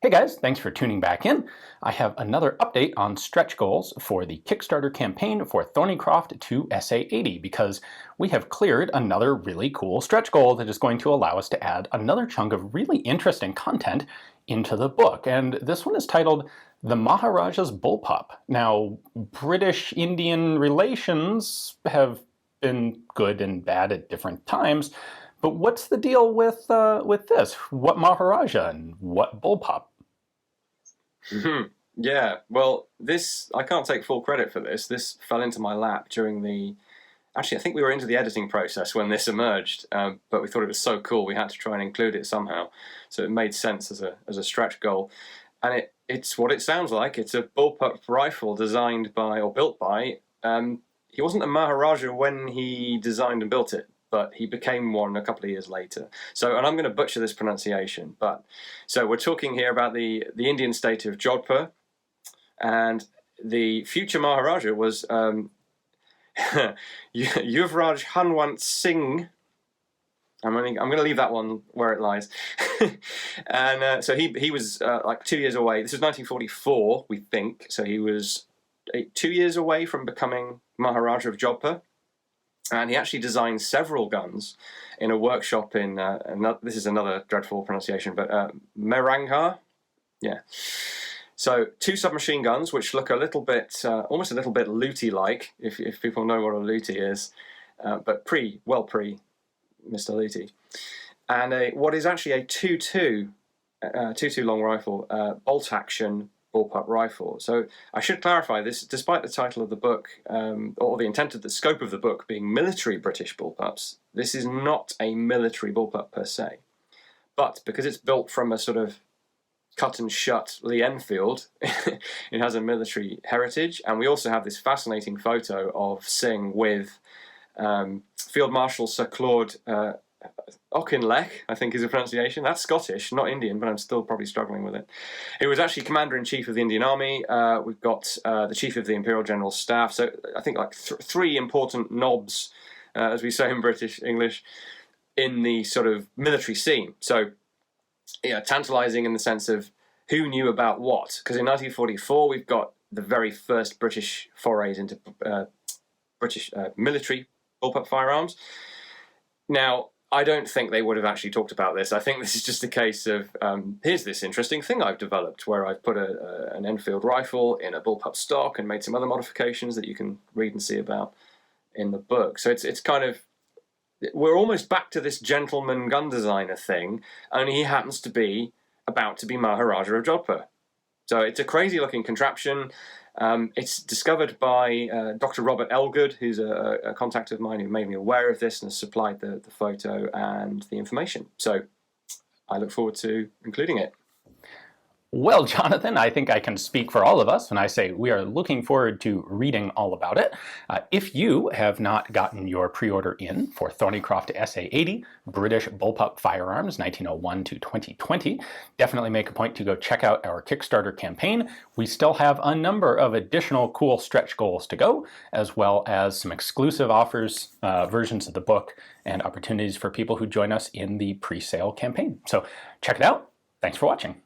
Hey guys, thanks for tuning back in. I have another update on stretch goals for the Kickstarter campaign for Thorneycroft to SA80 because we have cleared another really cool stretch goal that is going to allow us to add another chunk of really interesting content into the book. And this one is titled The Maharajas Bullpup. Now, British-Indian relations have been good and bad at different times, but what's the deal with this? What Maharaja and what Bullpup? Yeah, well, I can't take full credit for this. This fell into my lap during actually, I think we were into the editing process when this emerged, but we thought it was so cool we had to try and include it somehow. So it made sense as a stretch goal. And it's what it sounds like. It's a bullpup rifle designed by, or built by, he wasn't a Maharaja when he designed and built it, but he became one a couple of years later. So, and I'm going to butcher this pronunciation, so we're talking here about the Indian state of Jodhpur, and the future Maharaja was Yuvraj Hanwant Singh. I'm going to leave that one where it lies. And so he was like 2 years away. This was 1944, we think. So he was 2 years away from becoming Maharaja of Jodhpur. And he actually designed several guns in a workshop in, this is another dreadful pronunciation, but Merangha. Yeah. So 2 submachine guns, which look a little bit, almost a little bit Luty-like, if people know what a Luty is, but well pre Mr. Luty. And what is actually a 2.2 long rifle, bolt action bullpup rifle. So I should clarify this, despite the title of the book, or the intent of the scope of the book being military British bullpups, this is not a military bullpup per se. But because it's built from a sort of cut and shut Lee Enfield, it has a military heritage. And we also have this fascinating photo of Singh with Field Marshal Sir Claude Auchinleck, I think is the pronunciation. That's Scottish, not Indian, but I'm still probably struggling with it. He was actually Commander-in-Chief of the Indian Army. We've got the Chief of the Imperial General Staff. So I think like 3 important knobs, as we say in British English, in the sort of military scene. So, yeah, tantalising in the sense of who knew about what. Because in 1944, we've got the very first British forays into British military bullpup firearms. Now, I don't think they would have actually talked about this. I think this is just a case of, here's this interesting thing I've developed where I've put an Enfield rifle in a bullpup stock and made some other modifications that you can read and see about in the book. So it's kind of, we're almost back to this gentleman gun designer thing, only he happens to be about to be Maharaja of Jodhpur. So it's a crazy looking contraption. It's discovered by Dr. Robert Elgood, who's a contact of mine who made me aware of this and has supplied the photo and the information. So I look forward to including it. Well, Jonathan, I think I can speak for all of us when I say we are looking forward to reading all about it. If you have not gotten your pre-order in for Thorneycroft SA80, British Bullpup Firearms 1901 to 2020, definitely make a point to go check out our Kickstarter campaign. We still have a number of additional cool stretch goals to go, as well as some exclusive offers, versions of the book, and opportunities for people who join us in the pre-sale campaign. So check it out. Thanks for watching.